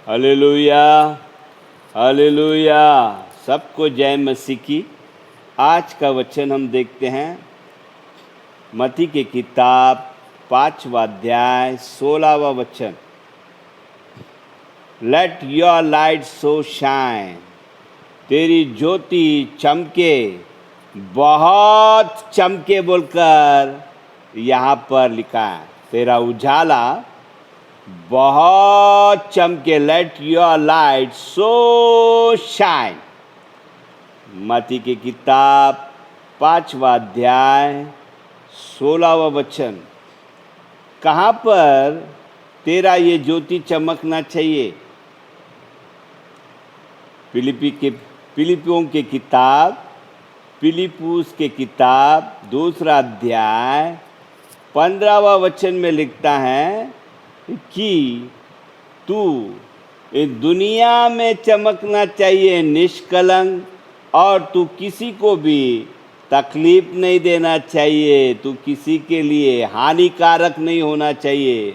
Hallelujah, hallelujah. सबको जय मसीह की। आज का वचन हम देखते हैं मत्ती की किताब 5वां अध्याय 16वां वचन। Let your light so shine, तेरी ज्योति चमके, बहुत चमके बोलकर यहाँ पर लिखा है। तेरा उजाला बहुत चमके। Let your light so shine. मत्ती की किताब 5वां अध्याय 16वां वचन। कहाँ पर तेरा ये ज्योति चमकना चाहिए? फिलिपियों की किताब, फिलिप्पुस के किताब 2 अध्याय 15वां वचन में लिखता है कि तू इस दुनिया में चमकना चाहिए निष्कलंक, और तू किसी को भी तकलीफ नहीं देना चाहिए। तू किसी के लिए हानिकारक नहीं होना चाहिए।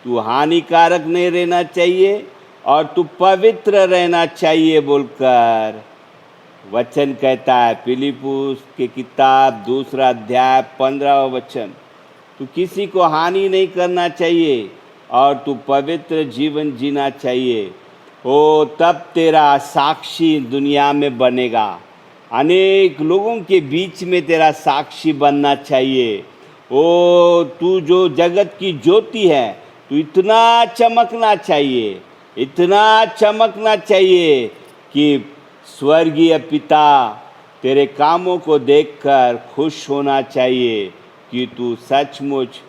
तू हानिकारक नहीं रहना चाहिए और तू पवित्र रहना चाहिए बोलकर वचन कहता है। फिलिप्पुस की किताब 2 अध्याय 15वां वचन। तू किसी को हानि नहीं करना चाहिए और तू पवित्र जीवन जीना चाहिए। ओ तब तेरा साक्षी दुनिया में बनेगा। अनेक लोगों के बीच में तेरा साक्षी बनना चाहिए। ओ तू जो जगत की ज्योति है, तू इतना चमकना चाहिए, इतना चमकना चाहिए कि स्वर्गीय पिता तेरे कामों को देखकर खुश होना चाहिए कि तू सचमुच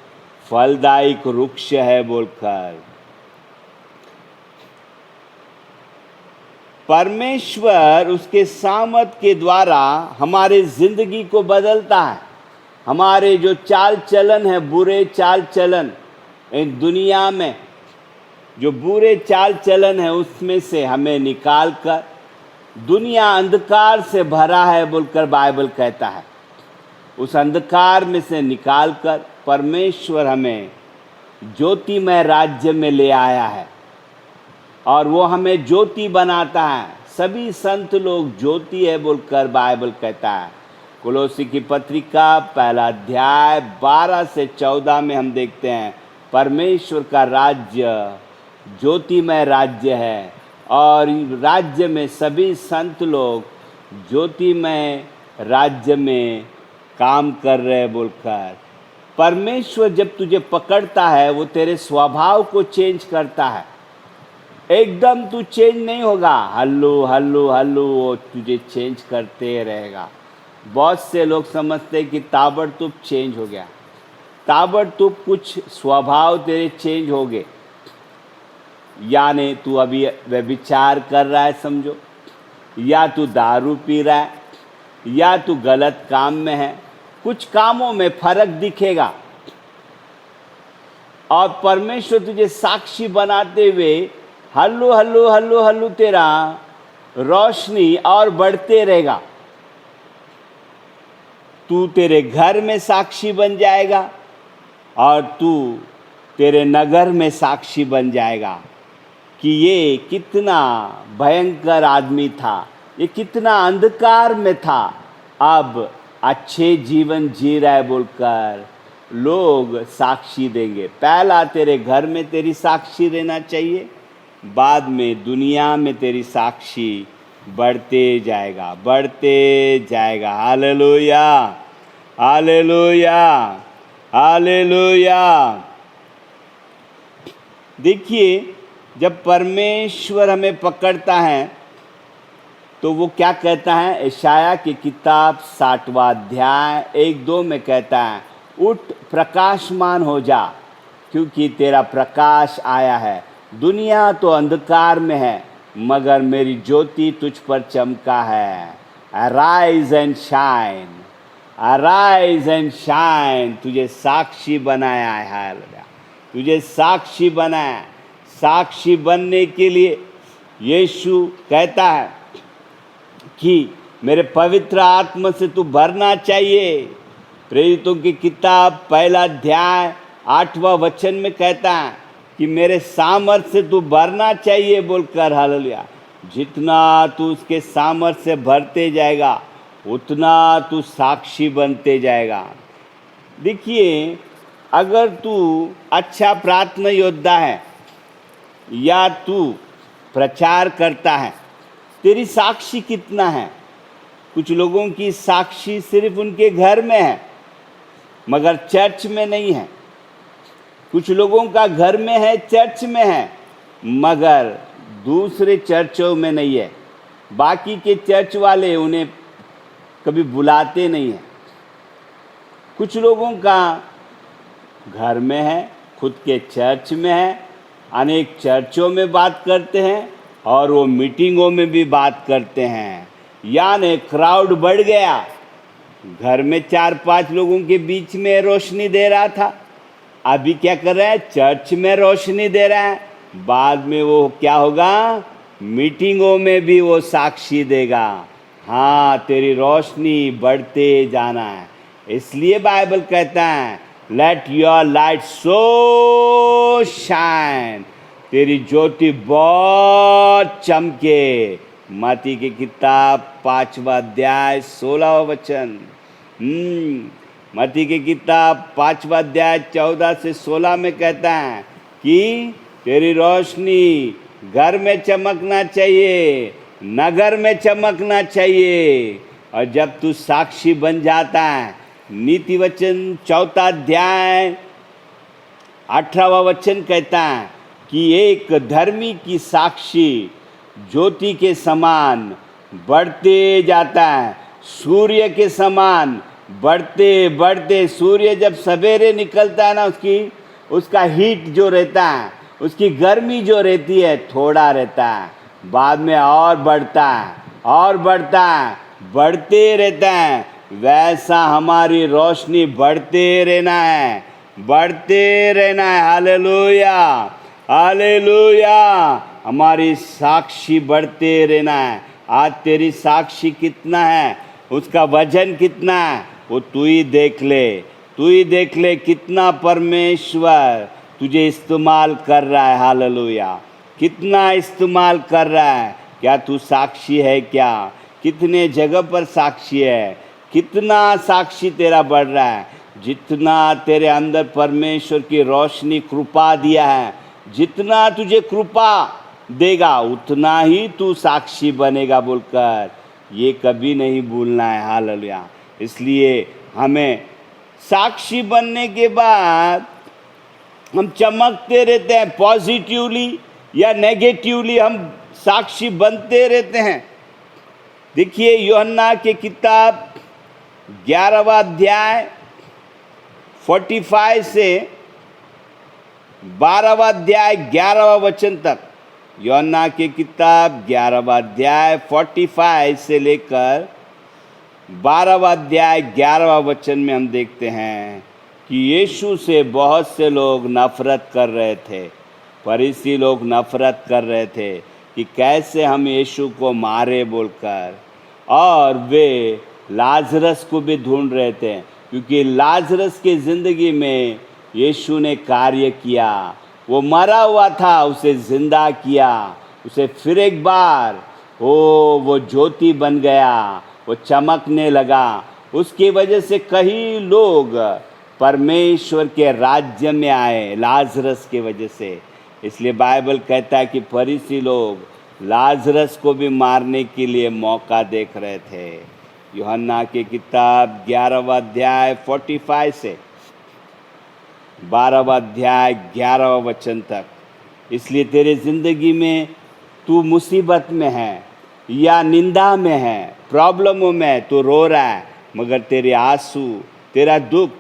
फलदायक वृक्ष है बोलकर। परमेश्वर उसके सामर्थ के द्वारा हमारे जिंदगी को बदलता है। हमारे जो चाल चलन है, बुरे चाल चलन, इन दुनिया में जो बुरे चाल चलन है उसमें से हमें निकाल कर, दुनिया अंधकार से भरा है बोलकर बाइबल कहता है, उस अंधकार में से निकालकर परमेश्वर हमें ज्योतिमय राज्य में ले आया है और वो हमें ज्योति बनाता है। सभी संत लोग ज्योति है बोलकर बाइबल कहता है। कोलोसी की पत्रिका 1 अध्याय 12 से 14 में हम देखते हैं परमेश्वर का राज्य ज्योतिमय राज्य है और राज्य में सभी संत लोग ज्योतिमय राज्य में काम कर रहे बोलकर। परमेश्वर जब तुझे पकड़ता है वो तेरे स्वभाव को चेंज करता है। एकदम तू चेंज नहीं होगा, हल्लू हल्लू हल्लू वो तुझे चेंज करते रहेगा। बहुत से लोग समझते हैं कि ताबड़तोड़ चेंज हो गया। ताबड़तोड़ कुछ स्वभाव तेरे चेंज हो गए। यानी तू अभी व्यभिचार कर रहा है समझो, या तू दारू पी रहा है, या तू गलत काम में है। कुछ कामों में फर्क दिखेगा और परमेश्वर तुझे साक्षी बनाते हुए हल्लू हल्लू हल्लू हल्लू तेरा रोशनी और बढ़ते रहेगा। तू तेरे घर में साक्षी बन जाएगा और तू तेरे नगर में साक्षी बन जाएगा कि ये कितना भयंकर आदमी था, ये कितना अंधकार में था, अब अच्छे जीवन जी रहा है बोलकर लोग साक्षी देंगे। पहला तेरे घर में तेरी साक्षी रहना चाहिए, बाद में दुनिया में तेरी साक्षी बढ़ते जाएगा, बढ़ते जाएगा। Hallelujah, hallelujah, hallelujah. देखिए, जब परमेश्वर हमें पकड़ता है तो वो क्या कहता है? यशाया की किताब 60वां अध्याय 1-2 में कहता है, उठ प्रकाशमान हो जा क्योंकि तेरा प्रकाश आया है। दुनिया तो अंधकार में है मगर मेरी ज्योति तुझ पर चमका है। Arise and shine, arise and shine. तुझे साक्षी बनाया है, तुझे साक्षी बनाया। साक्षी बनने के लिए यीशु कहता है कि मेरे पवित्र आत्मा से तू भरना चाहिए। प्रेरितों की किताब 1 अध्याय 8वां वचन में कहता है कि मेरे सामर्थ्य से तू भरना चाहिए बोलकर, हालेलुया। जितना तू उसके सामर्थ्य से भरते जाएगा उतना तू साक्षी बनते जाएगा। देखिए, अगर तू अच्छा प्रार्थना योद्धा है या तू प्रचार करता है, तेरी साक्षी कितना है? कुछ लोगों की साक्षी सिर्फ उनके घर में है मगर चर्च में नहीं है। कुछ लोगों का घर में है, चर्च में है, मगर दूसरे चर्चों में नहीं है। बाकी के चर्च वाले उन्हें कभी बुलाते नहीं हैं। कुछ लोगों का घर में है, खुद के चर्च में है, अनेक चर्चों में बात करते हैं और वो मीटिंगों में भी बात करते हैं। यानी क्राउड बढ़ गया। घर में 4-5 लोगों के बीच में रोशनी दे रहा था, अभी क्या कर रहा है? चर्च में रोशनी दे रहा है। बाद में वो क्या होगा? मीटिंगों में भी वो साक्षी देगा। हाँ, तेरी रोशनी बढ़ते जाना है। इसलिए बाइबल कहता है, let your light so shine, तेरी ज्योति बहुत चमके। मत्ती की किताब 5वां अध्याय 16वां वचन। मत्ती की किताब 5वां अध्याय 14 से 16 में कहता है कि तेरी रोशनी घर में चमकना चाहिए, नगर में चमकना चाहिए। और जब तू साक्षी बन जाता है, नीति वचन 4 अध्याय 18वां वचन कहता है कि एक धर्मी की साक्षी ज्योति के समान बढ़ते जाता है, सूर्य के समान बढ़ते बढ़ते। सूर्य जब सवेरे निकलता है ना, उसका हीट जो रहता है, उसकी गर्मी जो रहती है, थोड़ा रहता है, बाद में और बढ़ता है और बढ़ता है, बढ़ते रहता है। वैसा हमारी रोशनी बढ़ते रहना है, बढ़ते रहना है। Hallelujah, hallelujah. हमारी साक्षी बढ़ते रहना है। आज तेरी साक्षी कितना है, उसका वजन कितना है, वो तू ही देख ले, तू ही देख ले कितना परमेश्वर तुझे इस्तेमाल कर रहा है। हालेलुया, कितना इस्तेमाल कर रहा है। क्या तू साक्षी है? क्या कितने जगह पर साक्षी है? कितना साक्षी तेरा बढ़ रहा है? जितना तेरे अंदर परमेश्वर की रोशनी कृपा दिया है, जितना तुझे कृपा देगा उतना ही तू साक्षी बनेगा बोलकर ये कभी नहीं भूलना है। हालेलुया। इसलिए हमें साक्षी बनने के बाद हम चमकते रहते हैं, पॉजिटिवली या नेगेटिवली हम साक्षी बनते रहते हैं। देखिए, यूहन्ना की किताब 11वां अध्याय 45 से 12वां अध्याय 11वां वचन तक। यूहन्ना की किताब 11वां अध्याय 45 से लेकर 12वां अध्याय 11वां वचन में हम देखते हैं कि यीशु से बहुत से लोग नफरत कर रहे थे। फरीसी लोग नफरत कर रहे थे कि कैसे हम यीशु को मारे बोलकर, और वे लाजरस को भी ढूंढ रहे थे क्योंकि लाजरस की ज़िंदगी में यीशु ने कार्य किया। वो मरा हुआ था, उसे जिंदा किया, उसे फिर एक बार वो ज्योति बन गया, वो चमकने लगा। उसकी वजह से कई लोग परमेश्वर के राज्य में आए, लाजरस के वजह से। इसलिए बाइबल कहता है कि फरीसी लोग लाजरस को भी मारने के लिए मौका देख रहे थे। यूहन्ना की किताब 11वां अध्याय 45 से 12वां अध्याय 11वां वचन तक। इसलिए तेरे ज़िंदगी में तू मुसीबत में है या निंदा में है, प्रॉब्लमों में तू रो रहा है, मगर तेरे आंसू, तेरा दुख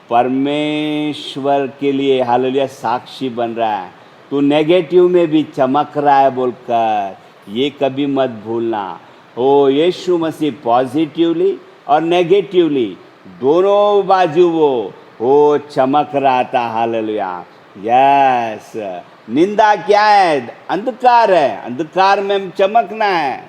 परमेश्वर के लिए हालेलुया साक्षी बन रहा है। तू नेगेटिव में भी चमक रहा है बोलकर ये कभी मत भूलना। ओ यीशु मसीह पॉजिटिवली और नेगेटिवली दोनों बाजू वो चमक रहा था। Hallelujah, yes. निंदा क्या है? अंधकार है, अंधकार में चमकना है।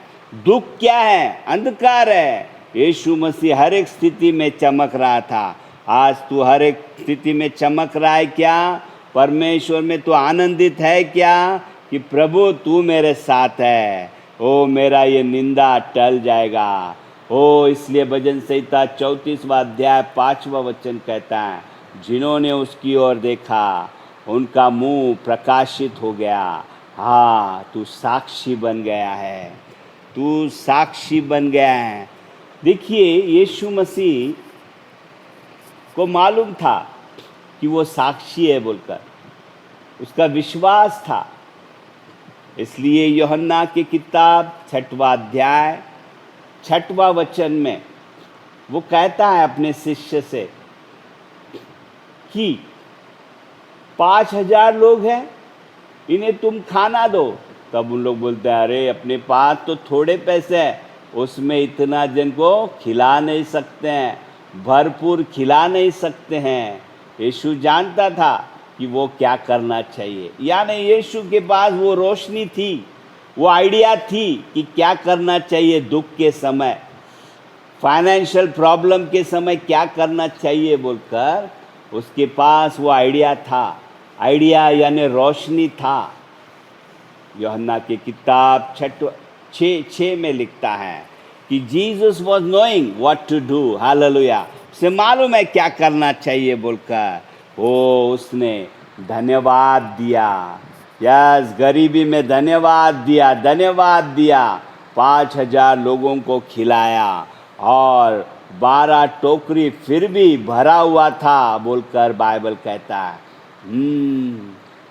दुख क्या है? अंधकार है। यीशु मसीह हर एक स्थिति में चमक रहा था। आज तू हर एक स्थिति में चमक रहा है क्या? परमेश्वर में तू आनंदित है क्या कि प्रभु तू मेरे साथ है, ओ मेरा ये निंदा टल जाएगा। ओ इसलिए भजन संहिता 34वां अध्याय 5वां वचन कहता है, जिन्होंने उसकी ओर देखा उनका मुंह प्रकाशित हो गया। हाँ, तू साक्षी बन गया है, तू साक्षी बन गया है। देखिए, यीशु मसीह को मालूम था कि वो साक्षी है बोलकर, उसका विश्वास था। इसलिए यूहन्ना की किताब 6वां अध्याय 6वां वचन में वो कहता है अपने शिष्य से कि 5000 लोग हैं, इन्हें तुम खाना दो। तब उन लोग बोलते हैं, अरे अपने पास तो थोड़े पैसे हैं, उसमें इतना जन को खिला नहीं सकते हैं, भरपूर खिला नहीं सकते हैं। यीशु जानता था कि वो क्या करना चाहिए, यानी यीशु के पास वो रोशनी थी, वो आइडिया थी कि क्या करना चाहिए दुख के समय, फाइनेंशियल प्रॉब्लम के समय क्या करना चाहिए बोलकर उसके पास वो आइडिया था। आइडिया यानी रोशनी था। यूहन्ना की किताब 6 में लिखता है कि Jesus was knowing what to do, hallelujah, उसे मालूम है क्या करना चाहिए बोलकर वो उसने धन्यवाद दिया। यस, गरीबी में धन्यवाद दिया, धन्यवाद दिया। 5000 लोगों को खिलाया और 12 टोकरी फिर भी भरा हुआ था बोलकर बाइबल कहता है।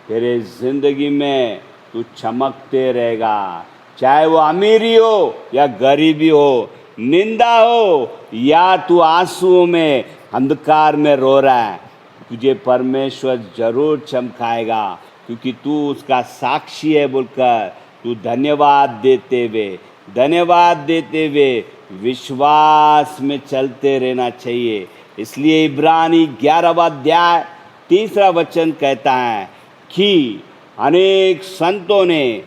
तेरे जिंदगी में तू चमकते रहेगा, चाहे वो अमीरी हो या गरीबी हो, निंदा हो या तू आंसुओं में अंधकार में रो रहा है, तुझे परमेश्वर जरूर चमकाएगा, क्योंकि तू उसका साक्षी है बोलकर तू धन्यवाद देते हुए विश्वास में चलते रहना चाहिए। इसलिए इब्रानी 11वां अध्याय 3 वचन कहता है कि अनेक संतों ने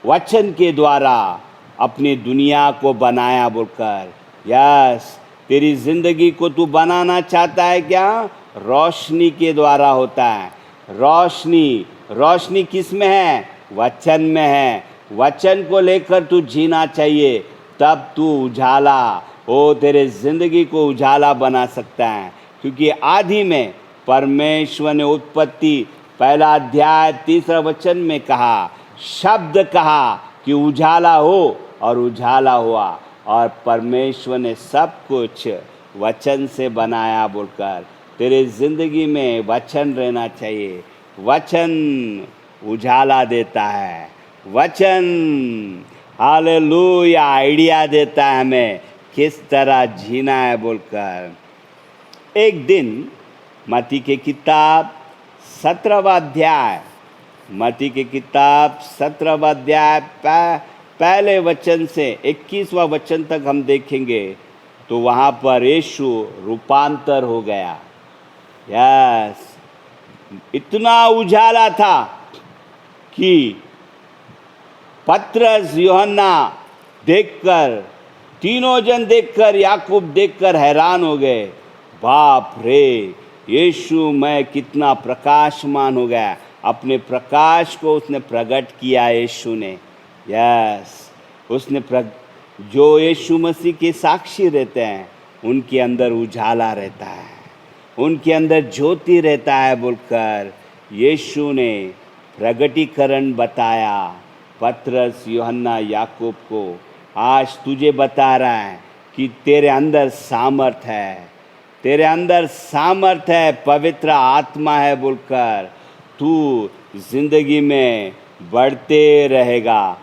वचन के द्वारा अपनी दुनिया को बनाया बोलकर। यस, तेरी जिंदगी को तू बनाना चाहता है क्या? रोशनी के द्वारा होता है। रोशनी किस में है? वचन में है। वचन को लेकर तू जीना चाहिए, तब तू उजाला, तेरे जिंदगी को उजाला बना सकता है। क्योंकि आदि में परमेश्वर ने उत्पत्ति 1 अध्याय 3 वचन में कहा, शब्द कहा कि उजाला हो और उजाला हुआ, और परमेश्वर ने सब कुछ वचन से बनाया बोलकर तेरे जिंदगी में वचन रहना चाहिए। वचन उजाला देता है, वचन हालेलुया आइडिया देता है हमें किस तरह जीना है बोलकर। एक दिन मत्ती की किताब 17वां अध्याय, मत्ती की किताब 17वां अध्याय पहले वचन से 21वां वचन तक हम देखेंगे तो वहाँ पर यीशु रूपांतर हो गया। यस, इतना उजाला था कि पतरस यूहन्ना देखकर, तीनों जन देखकर, याकूब देखकर हैरान हो गए। बाप रे, यीशु मैं कितना प्रकाशमान हो गया। अपने प्रकाश को उसने प्रकट किया यीशु ने। यस, उसने जो यीशु मसीह के साक्षी रहते हैं उनके अंदर उजाला रहता है, उनके अंदर ज्योति रहता है बोलकर यीशु ने प्रगटीकरण बताया पतरस, यूहन्ना, याकूब को। आज तुझे बता रहा है कि तेरे अंदर सामर्थ है, तेरे अंदर सामर्थ है, पवित्र आत्मा है बोलकर तू जिंदगी में बढ़ते रहेगा,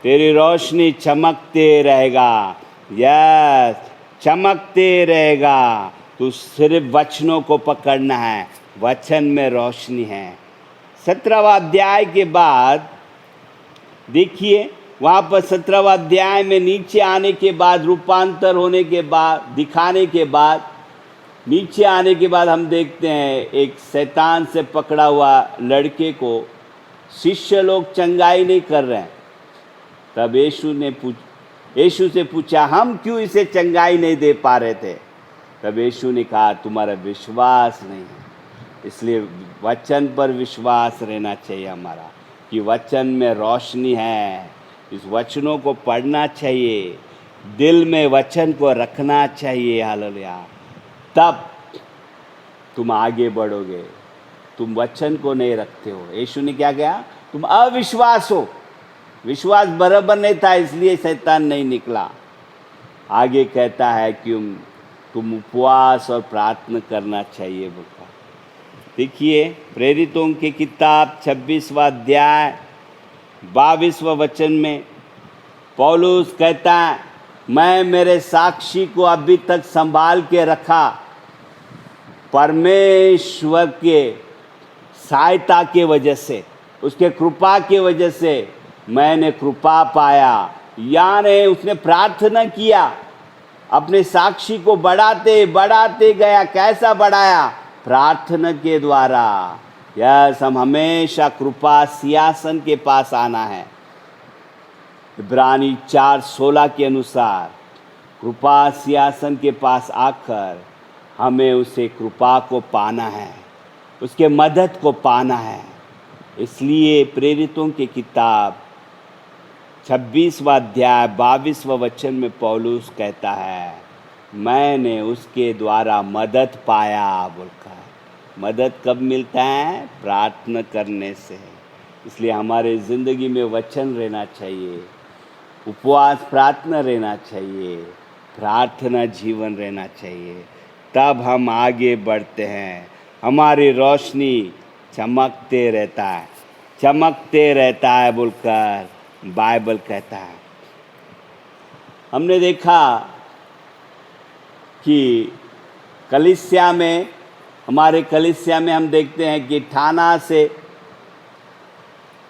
तेरी रोशनी चमकते रहेगा। यस, चमकते रहेगा। तू सिर्फ वचनों को पकड़ना है, वचन में रोशनी है। 17वां अध्याय के बाद देखिए, वहाँ पर 17वां अध्याय में नीचे आने के बाद, रूपांतर होने के बाद, दिखाने के बाद, नीचे आने के बाद हम देखते हैं एक शैतान से पकड़ा हुआ लड़के को शिष्य लोग चंगाई नहीं कर रहे हैं। तब यीशु से पूछा, हम क्यों इसे चंगाई नहीं दे पा रहे थे? तब यीशु ने कहा, तुम्हारा विश्वास नहीं है। इसलिए वचन पर विश्वास रहना चाहिए हमारा कि वचन में रोशनी है। इस वचनों को पढ़ना चाहिए, दिल में वचन को रखना चाहिए। हालेलुया। तब तुम आगे बढ़ोगे। तुम वचन को नहीं रखते हो। यीशु ने क्या कहा? तुम अविश्वास हो। विश्वास बराबर नहीं था, इसलिए शैतान नहीं निकला। आगे कहता है कि तुम उपवास और प्रार्थना करना चाहिए बोलता। देखिए प्रेरितों की किताब 26वां अध्याय 22वां वचन में पौलुस कहता है, मैं मेरे साक्षी को अभी तक संभाल के रखा। परमेश्वर के सहायता के वजह से, उसके कृपा के वजह से मैंने कृपा पाया। यानी उसने प्रार्थना किया, अपने साक्षी को बढ़ाते बढ़ाते गया। कैसा बढ़ाया? प्रार्थना के द्वारा। यस, हम हमेशा कृपा सिंहासन के पास आना है। इब्रानी 4:16 के अनुसार कृपा सिंहासन के पास आकर हमें उसे कृपा को पाना है, उसके मदद को पाना है। इसलिए प्रेरितों की किताब 26वां अध्याय 22वां वचन में पौलुस कहता है, मैंने उसके द्वारा मदद पाया बोलकर। मदद कब मिलता है? प्रार्थना करने से। इसलिए हमारे ज़िंदगी में वचन रहना चाहिए, उपवास प्रार्थना रहना चाहिए, प्रार्थना जीवन रहना चाहिए। तब हम आगे बढ़ते हैं। हमारी रोशनी चमकते रहता है, चमकते रहता है बोलकर बाइबल कहता है। हमने देखा कि कलीसिया में, हमारे कलीसिया में हम देखते हैं कि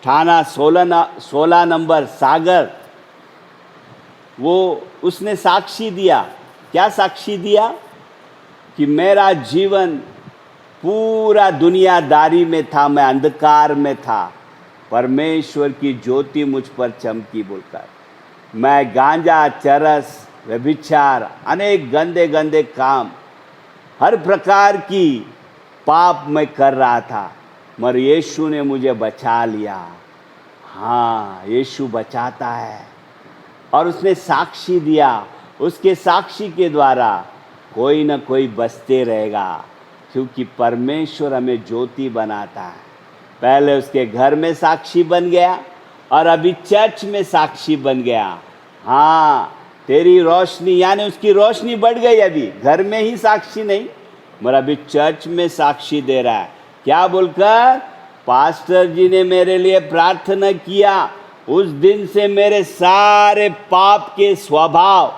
थाना 16 नंबर सागर, वो उसने साक्षी दिया। क्या साक्षी दिया? कि मेरा जीवन पूरा दुनियादारी में था, मैं अंधकार में था, परमेश्वर की ज्योति मुझ पर चमकी बोलकर। मैं गांजा, चरस, व्यभिचार, अनेक गंदे गंदे काम, हर प्रकार की पाप मैं कर रहा था, मगर यीशु ने मुझे बचा लिया। हाँ, यीशु बचाता है। और उसने साक्षी दिया। उसके साक्षी के द्वारा कोई ना कोई बचते रहेगा, क्योंकि परमेश्वर हमें ज्योति बनाता है। पहले उसके घर में साक्षी बन गया और अभी चर्च में साक्षी बन गया। हाँ, तेरी रोशनी, यानी उसकी रोशनी बढ़ गई। अभी घर में ही साक्षी नहीं, मगर अभी चर्च में साक्षी दे रहा है। क्या बोलकर? पास्टर जी ने मेरे लिए प्रार्थना किया, उस दिन से मेरे सारे पाप के स्वभाव,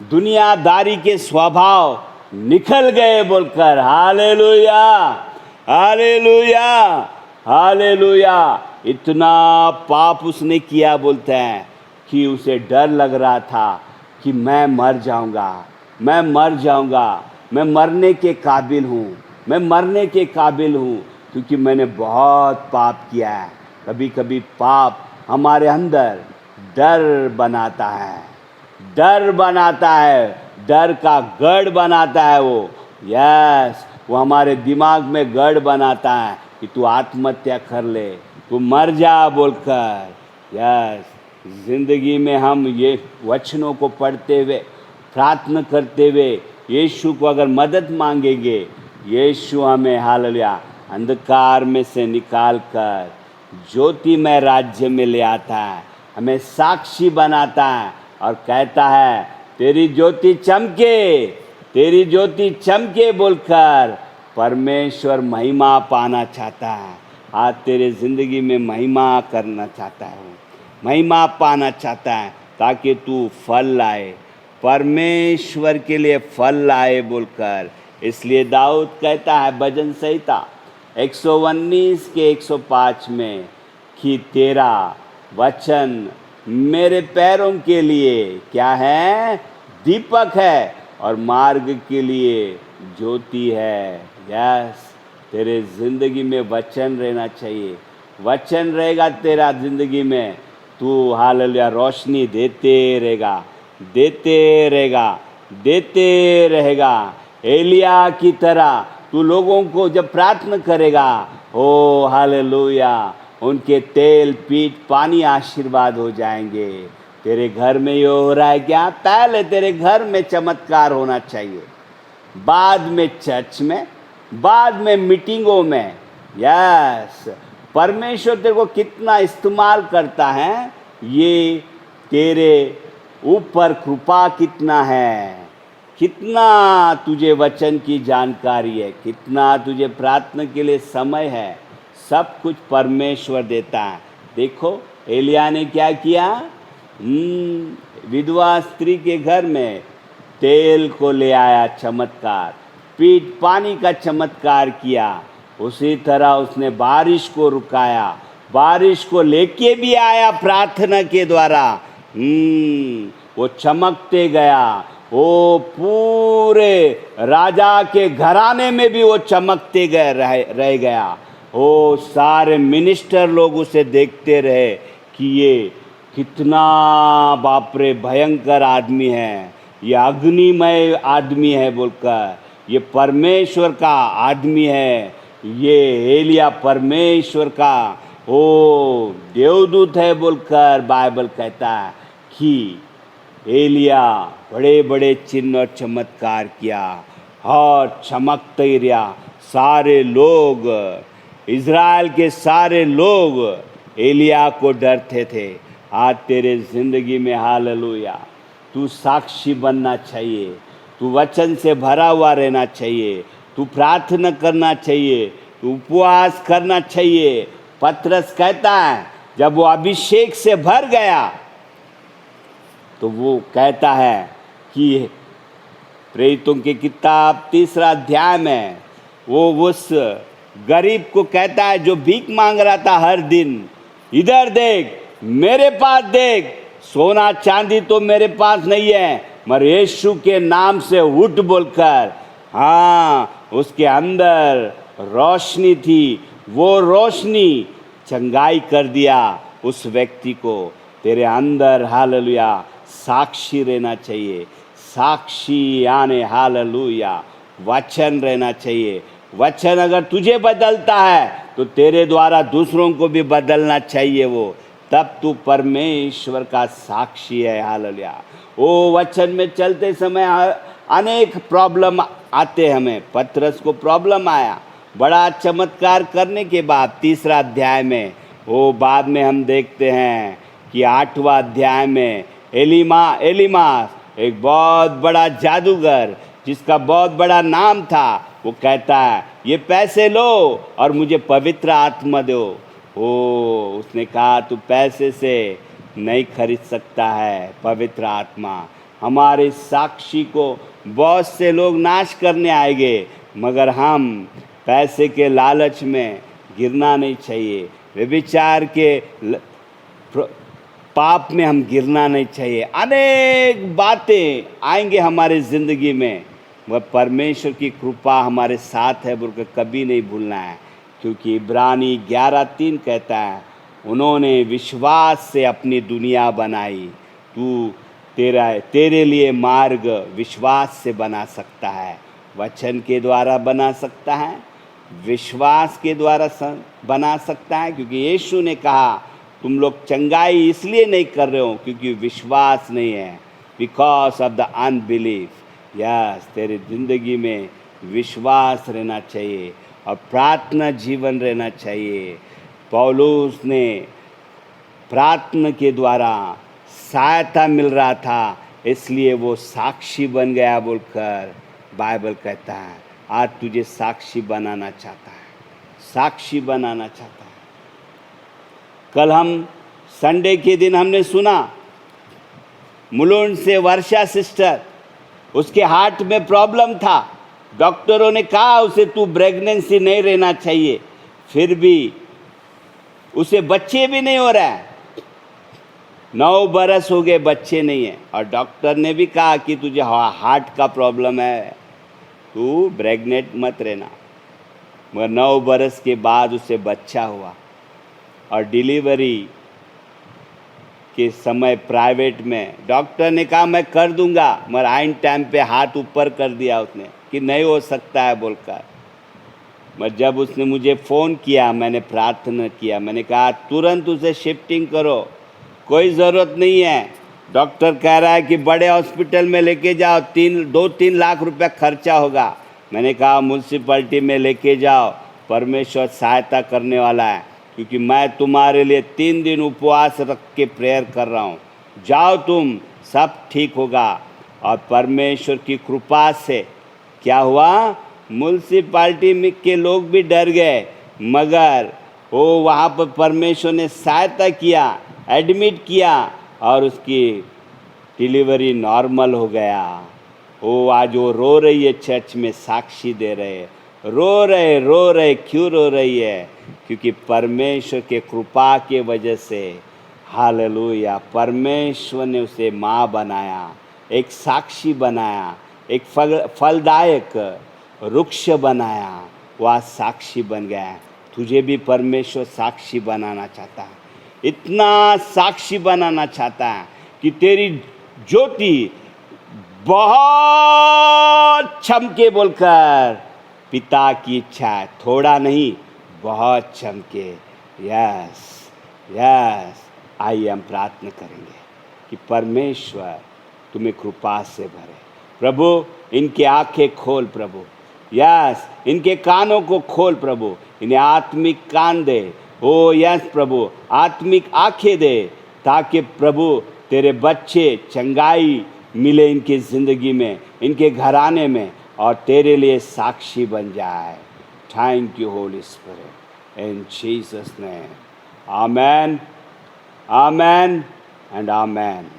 दुनियादारी के स्वभाव निकल गए बोलकर। Hallelujah, hallelujah, hallelujah. इतना पाप उसने किया बोलते हैं कि उसे डर लग रहा था कि मैं मर जाऊंगा, मैं मर जाऊंगा, मैं मरने के काबिल हूँ, मैं मरने के काबिल हूँ, क्योंकि मैंने बहुत पाप किया है। कभी कभी पाप हमारे अंदर डर बनाता है, डर बनाता है, डर का गढ़ बनाता है वो। यस, वो हमारे दिमाग में गढ़ बनाता है कि तू आत्महत्या कर ले, तू मर जा बोलकर। यस, जिंदगी में हम ये वचनों को पढ़ते हुए, प्रार्थना करते हुए यीशु को अगर मदद मांगेंगे, यीशु हमें हालेलुया अंधकार में से निकाल कर ज्योतिमय राज्य में ले आता है, हमें साक्षी बनाता है और कहता है तेरी ज्योति चमके, तेरी ज्योति चमके बोलकर परमेश्वर महिमा पाना चाहता है। आज तेरे ज़िंदगी में महिमा करना चाहता है, महिमा पाना चाहता है, ताकि तू फल लाए, परमेश्वर के लिए फल लाए बोलकर। इसलिए दाऊद कहता है भजन संहिता 119 के 105 में कि तेरा वचन मेरे पैरों के लिए क्या है? दीपक है और मार्ग के लिए ज्योति है। यस, तेरे ज़िंदगी में वचन रहना चाहिए। वचन रहेगा तेरा ज़िंदगी में, तू हालेलुया रोशनी देते रहेगा, देते रहेगा, देते रहेगा। एलिया की तरह तू लोगों को जब प्रार्थना करेगा, ओ हालेलुया, उनके तेल पीठ पानी आशीर्वाद हो जाएंगे। तेरे घर में ये हो रहा है क्या? पहले तेरे घर में चमत्कार होना चाहिए, बाद में चर्च में, बाद में मीटिंगों में। यस, परमेश्वर तेरे को कितना इस्तेमाल करता है, ये तेरे ऊपर कृपा कितना है, कितना तुझे वचन की जानकारी है, कितना तुझे प्रार्थना के लिए समय है, सब कुछ परमेश्वर देता है। देखो एलिया ने क्या किया, विधवा स्त्री के घर में तेल को ले आया, चमत्कार, पीठ पानी का चमत्कार किया। उसी तरह उसने बारिश को रुकाया, बारिश को लेके भी आया प्रार्थना के द्वारा। वो चमकते गया, वो पूरे राजा के घराने में भी वो चमकते गए रह गया। वो सारे मिनिस्टर लोग उसे देखते रहे कि ये कितना बाप रे भयंकर आदमी है, ये अग्निमय आदमी है बोलकर, ये परमेश्वर का आदमी है, ये एलिया परमेश्वर का ओ देवदूत है बोलकर बाइबल कहता है कि एलिया बड़े बड़े चिन्ह और चमत्कार किया और चमकते ही रहा। सारे लोग, इज़राइल के सारे लोग एलिया को डरते थे। आज तेरे ज़िंदगी में हालेलुया, तू साक्षी बनना चाहिए, तू वचन से भरा हुआ रहना चाहिए, तू प्रार्थना करना चाहिए, तू उपवास करना चाहिए। पतरस कहता है जब वो अभिषेक से भर गया तो वो कहता है कि प्रेरितों की किताब 3 अध्याय में वो उस गरीब को कहता है जो भीख मांग रहा था हर दिन, इधर देख, मेरे पास देख, सोना चांदी तो मेरे पास नहीं है, मगर यीशु के नाम से उठ बोलकर, हाँ, उसके अंदर रोशनी थी, वो रोशनी चंगाई कर दिया उस व्यक्ति को। तेरे अंदर हालेलुया साक्षी रहना चाहिए, साक्षी यानी हालेलुया वचन रहना चाहिए। वचन अगर तुझे बदलता है तो तेरे द्वारा दूसरों को भी बदलना चाहिए वो, तब तू परमेश्वर का साक्षी है। हालेलुया। ओ वचन में चलते समय अनेक प्रॉब्लम आते, हमें पतरस को प्रॉब्लम आया बड़ा चमत्कार करने के बाद 3 अध्याय में। वो बाद में हम देखते हैं कि 8वां अध्याय में एलीमास एक बहुत बड़ा जादूगर जिसका बहुत बड़ा नाम था, वो कहता है ये पैसे लो और मुझे पवित्र आत्मा दो। ओ उसने कहा तू पैसे से नहीं खरीद सकता है पवित्र आत्मा। हमारे साक्षी को बहुत से लोग नाश करने आएंगे, मगर हम पैसे के लालच में गिरना नहीं चाहिए, व्यभिचार के पाप में हम गिरना नहीं चाहिए। अनेक बातें आएंगे हमारे ज़िंदगी में, वह परमेश्वर की कृपा हमारे साथ है बोलकर कभी नहीं भूलना है, क्योंकि इब्रानी 11:3 कहता है उन्होंने विश्वास से अपनी दुनिया बनाई। तू तेरे लिए मार्ग विश्वास से बना सकता है, वचन के द्वारा बना सकता है, विश्वास के द्वारा बना सकता है, क्योंकि यीशु ने कहा तुम लोग चंगाई इसलिए नहीं कर रहे हो क्योंकि विश्वास नहीं है, because of the unbelief. Yes, तेरी ज़िंदगी में विश्वास रहना चाहिए और प्रार्थना जीवन रहना चाहिए। पौलुस ने प्रार्थना के द्वारा सहायता मिल रहा था, इसलिए वो साक्षी बन गया बोलकर बाइबल कहता है। आज तुझे साक्षी बनाना चाहता है, साक्षी बनाना चाहता है। कल हम संडे के दिन हमने सुना मुलुंड से वर्षा सिस्टर, उसके हार्ट में प्रॉब्लम था, डॉक्टरों ने कहा उसे तू प्रेगनेंसी नहीं रहना चाहिए, फिर भी उसे बच्चे भी नहीं हो रहा है, 9 बरस हो गए बच्चे नहीं है, और डॉक्टर ने भी कहा कि तुझे हार्ट का प्रॉब्लम है, तू प्रेग्नेंट मत रहना। मगर 9 बरस के बाद उसे बच्चा हुआ और डिलीवरी के समय प्राइवेट में डॉक्टर ने कहा मैं कर दूंगा, मगर आइन टाइम पे हाथ ऊपर कर दिया उसने कि नहीं हो सकता है बोलकर। मैं जब उसने मुझे फ़ोन किया, मैंने प्रार्थना किया, मैंने कहा तुरंत उसे शिफ्टिंग करो, कोई ज़रूरत नहीं है। डॉक्टर कह रहा है कि बड़े हॉस्पिटल में लेके जाओ, 2-3 लाख रुपया खर्चा होगा। मैंने कहा म्यूनसिपैलिटी में लेके जाओ, परमेश्वर सहायता करने वाला है, क्योंकि मैं तुम्हारे लिए 3 दिन उपवास रख के प्रेयर कर रहा हूँ। जाओ तुम, सब ठीक होगा। और परमेश्वर की कृपा से क्या हुआ, म्यूनसिपाल्टी में के लोग भी डर गए, मगर वो वहाँ पर परमेश्वर ने सहायता किया, एडमिट किया और उसकी डिलीवरी नॉर्मल हो गया। वो आज वो रो रही है, चर्च में साक्षी दे रहे, रो रहे। क्यों रो रही है? क्योंकि परमेश्वर के कृपा के वजह से, हालेलुया, परमेश्वर ने उसे माँ बनाया, एक साक्षी बनाया, एक फलदायक वृक्ष बनाया, वह साक्षी बन गया। तुझे भी परमेश्वर साक्षी बनाना चाहता है, इतना साक्षी बनाना चाहता है कि तेरी ज्योति बहुत चमके, बोलकर पिता की इच्छा है, थोड़ा नहीं बहुत चमके। यस यस, आइए हम प्रार्थना करेंगे कि परमेश्वर तुम्हें कृपा से भरे। प्रभु इनके आंखें खोल प्रभु, यस इनके कानों को खोल प्रभु, इन्हें आत्मिक कान दे। ओ यस प्रभु, आत्मिक आंखें दे, ताकि प्रभु तेरे बच्चे चंगाई मिले इनकी ज़िंदगी में, इनके घराने में, और तेरे लिए साक्षी बन जाए। Thank you Holi spirit, in Jesus name, amen, amen and amen.